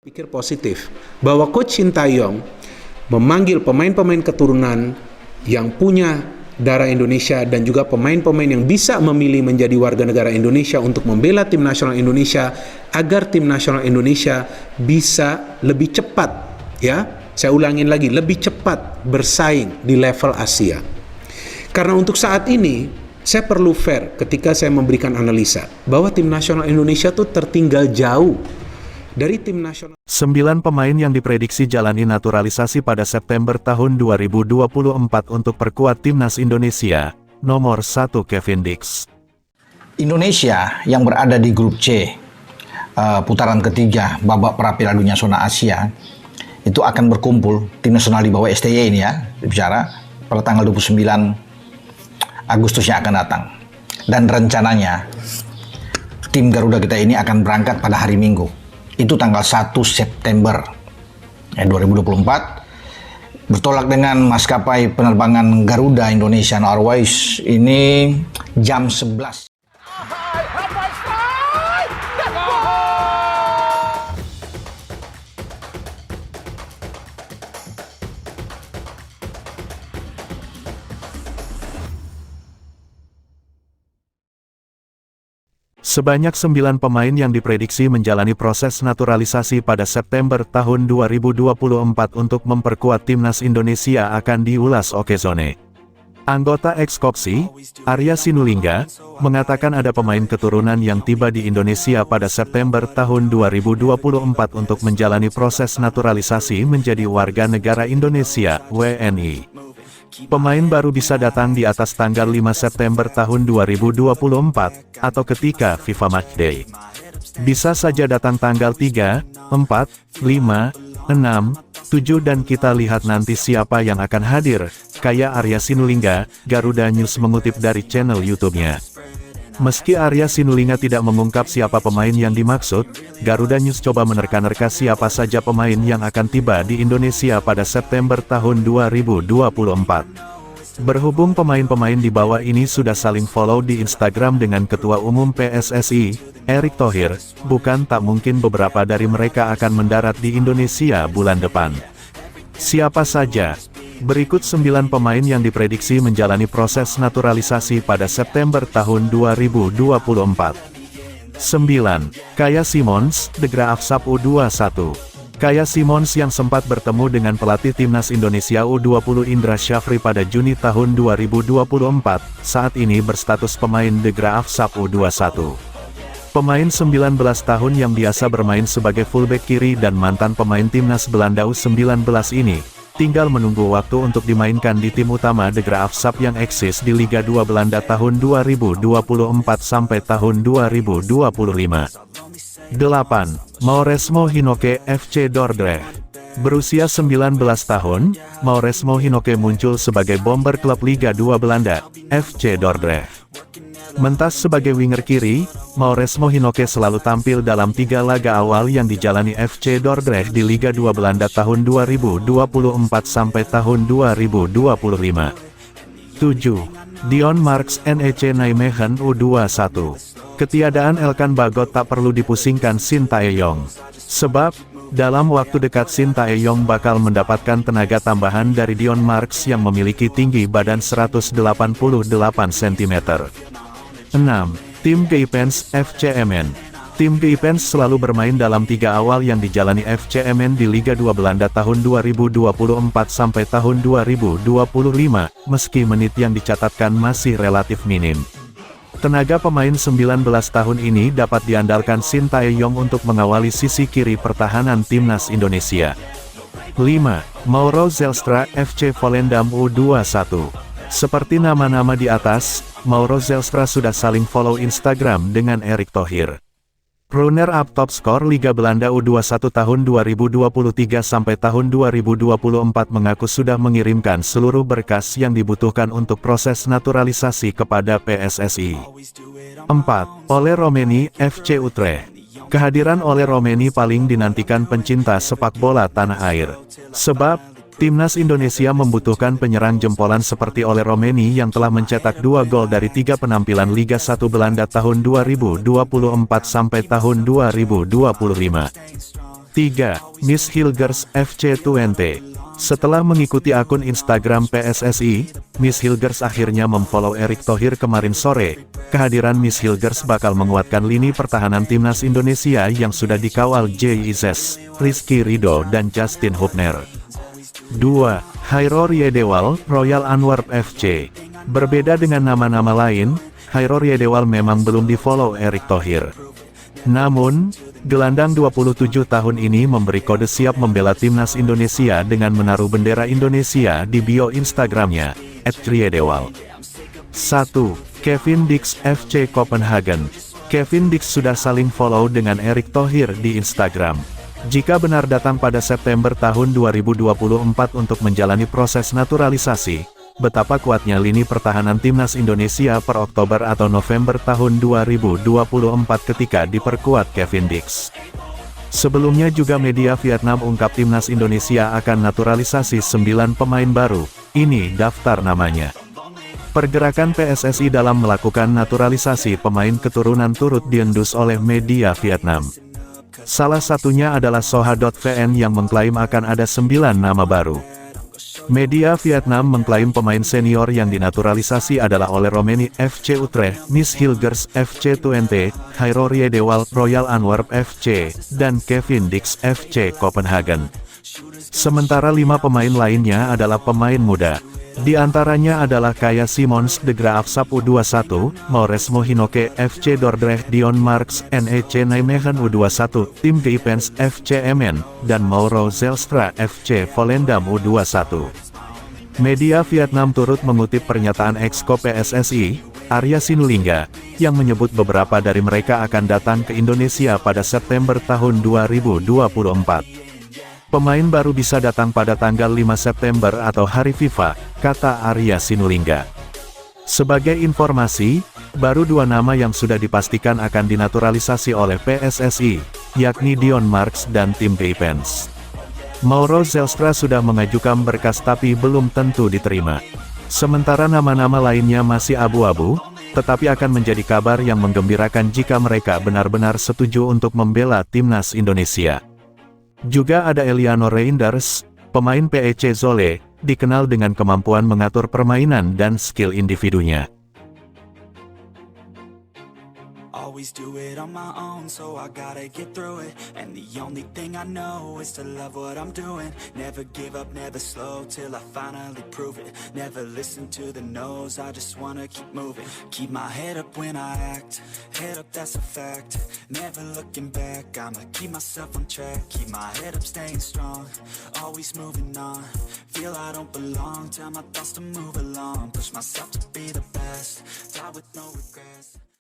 Pikir positif bahwa Coach Sintayong memanggil pemain-pemain keturunan yang punya darah Indonesia dan juga pemain-pemain yang bisa memilih menjadi warga negara Indonesia untuk membela tim nasional Indonesia agar tim nasional Indonesia bisa lebih cepat, ya, saya ulangin lagi, lebih cepat bersaing di level Asia. Karena untuk saat ini saya perlu fair ketika saya memberikan analisa bahwa tim nasional Indonesia tuh tertinggal jauh dari tim nasional. 9 pemain yang diprediksi jalani naturalisasi pada September tahun 2024 untuk perkuat timnas Indonesia. Nomor 1 Kevin Dix. Indonesia yang berada di grup C putaran ketiga babak pra-Piala Dunia zona Asia itu akan berkumpul tim nasional di bawah STY ini ya, bicara pada tanggal 29 Agustus yang akan datang. Dan rencananya tim Garuda kita ini akan berangkat pada hari Minggu. Itu tanggal 1 September 2024 bertolak dengan maskapai penerbangan Garuda Indonesian Airways ini jam 11. Sebanyak 9 pemain yang diprediksi menjalani proses naturalisasi pada September tahun 2024 untuk memperkuat timnas Indonesia akan diulas Okezone. Anggota Ekskopsi, Arya Sinulinga, mengatakan ada pemain keturunan yang tiba di Indonesia pada September tahun 2024 untuk menjalani proses naturalisasi menjadi warga negara Indonesia, WNI. Pemain baru bisa datang di atas tanggal 5 September tahun 2024, atau ketika FIFA Matchday. Bisa saja datang tanggal 3, 4, 5, 6, 7 dan kita lihat nanti siapa yang akan hadir, kayak Arya Sinulinga, Garuda News mengutip dari channel YouTube-nya. Meski Arya Sinulinga tidak mengungkap siapa pemain yang dimaksud, Garuda News coba menerka-nerka siapa saja pemain yang akan tiba di Indonesia pada September tahun 2024. Berhubung pemain-pemain di bawah ini sudah saling follow di Instagram dengan Ketua Umum PSSI, Erick Thohir, bukan tak mungkin beberapa dari mereka akan mendarat di Indonesia bulan depan. Siapa saja? Berikut 9 pemain yang diprediksi menjalani proses naturalisasi pada September tahun 2024. 9. Kaya Simons, De Graaf Sap U21. Kaya Simons yang sempat bertemu dengan pelatih timnas Indonesia U20 Indra Syafri pada Juni tahun 2024, saat ini berstatus pemain De Graaf Sap U21. Pemain 19 tahun yang biasa bermain sebagai fullback kiri dan mantan pemain timnas Belanda U19 ini, tinggal menunggu waktu untuk dimainkan di tim utama De Graaf Sap yang eksis di Liga 2 Belanda tahun 2024 sampai tahun 2025. 8. Mauresmo Hinoke FC Dordrecht. Berusia 19 tahun, Mauresmo Hinoke muncul sebagai bomber klub Liga 2 Belanda, FC Dordrecht. Mentas sebagai winger kiri, Mauresmo Hinoke selalu tampil dalam 3 laga awal yang dijalani FC Dordrecht di Liga 2 Belanda tahun 2024 sampai tahun 2025. 7. Dion Marks NEC Nijmegen U21. Ketiadaan Elkan Bagot tak perlu dipusingkan Sintayong. Sebab, dalam waktu dekat Sintayong bakal mendapatkan tenaga tambahan dari Dion Marks yang memiliki tinggi badan 188 cm. 6. Tim Geipens FCMN. Tim Geipens selalu bermain dalam 3 awal yang dijalani FCMN di Liga 2 Belanda tahun 2024 sampai tahun 2025, meski menit yang dicatatkan masih relatif minim. Tenaga pemain 19 tahun ini dapat diandalkan Sintayong untuk mengawali sisi kiri pertahanan timnas Indonesia. 5. Mauro Zelstra FC Volendam U21. Seperti nama-nama di atas, Mauro Zelstra sudah saling follow Instagram dengan Erick Thohir. Runner-up top skor Liga Belanda U21 tahun 2023 sampai tahun 2024 mengaku sudah mengirimkan seluruh berkas yang dibutuhkan untuk proses naturalisasi kepada PSSI. 4. Ole Romeni FC Utrecht. Kehadiran Ole Romeni paling dinantikan pencinta sepak bola tanah air. Sebab, timnas Indonesia membutuhkan penyerang jempolan seperti Ole Romeni yang telah mencetak 2 gol dari 3 penampilan Liga 1 Belanda tahun 2024 sampai tahun 2025. 3. Miss Hilgers FC20. Setelah mengikuti akun Instagram PSSI, Miss Hilgers akhirnya memfollow Erick Thohir kemarin sore. Kehadiran Miss Hilgers bakal menguatkan lini pertahanan timnas Indonesia yang sudah dikawal JIZS, Rizky Ridho dan Justin Hubner. 2. Hairor Yedewal, Royal Antwerp FC. Berbeda dengan nama-nama lain, Hairor Yedewal memang belum di-follow Erick Thohir. Namun, gelandang 27 tahun ini memberi kode siap membela timnas Indonesia dengan menaruh bendera Indonesia di bio Instagramnya, @Yedewal. 1. Kevin Dix FC Copenhagen. Kevin Dix sudah saling follow dengan Erick Thohir di Instagram. Jika benar datang pada September tahun 2024 untuk menjalani proses naturalisasi, betapa kuatnya lini pertahanan timnas Indonesia per Oktober atau November tahun 2024 ketika diperkuat Kevin Dix. Sebelumnya juga media Vietnam ungkap timnas Indonesia akan naturalisasi 9 pemain baru, ini daftar namanya. Pergerakan PSSI dalam melakukan naturalisasi pemain keturunan turut diendus oleh media Vietnam. Salah satunya adalah Soha.vn yang mengklaim akan ada 9 nama baru. Media Vietnam mengklaim pemain senior yang dinaturalisasi adalah Ole Romeni FC Utrecht, Miss Hilgers FC Twente, Hairor Yedewal Royal Antwerp FC, dan Kevin Dix FC Copenhagen. Sementara 5 pemain lainnya adalah pemain muda. Di antaranya adalah Kaya Simons de Graafschap U21, Maures Mohinoke FC Dordrecht, Dion Marks NEC Nijmegen U21, Tim Geipens FC Emmen, dan Mauro Zelstra FC Volendam U21. Media Vietnam turut mengutip pernyataan ex-ko PSSI, Arya Sinulinga, yang menyebut beberapa dari mereka akan datang ke Indonesia pada September tahun 2024. Pemain baru bisa datang pada tanggal 5 September atau hari FIFA, kata Arya Sinulinga. Sebagai informasi, baru 2 nama yang sudah dipastikan akan dinaturalisasi oleh PSSI, yakni Dion Marks dan Tim Geipens. Mauro Zelstra sudah mengajukan berkas tapi belum tentu diterima. Sementara nama-nama lainnya masih abu-abu, tetapi akan menjadi kabar yang menggembirakan jika mereka benar-benar setuju untuk membela timnas Indonesia. Juga ada Eliano Reinders, pemain PEC Zwolle, dikenal dengan kemampuan mengatur permainan dan skill individunya. Always do it on my own, so I gotta get through it. And the only thing I know is to love what I'm doing. Never give up, never slow, till I finally prove it. Never listen to the no's, I just wanna keep moving. Keep my head up when I act, head up that's a fact. Never looking back, I'ma keep myself on track. Keep my head up, staying strong, always moving on. Feel I don't belong, tell my thoughts to move along. Push myself to be the best, die with no regrets.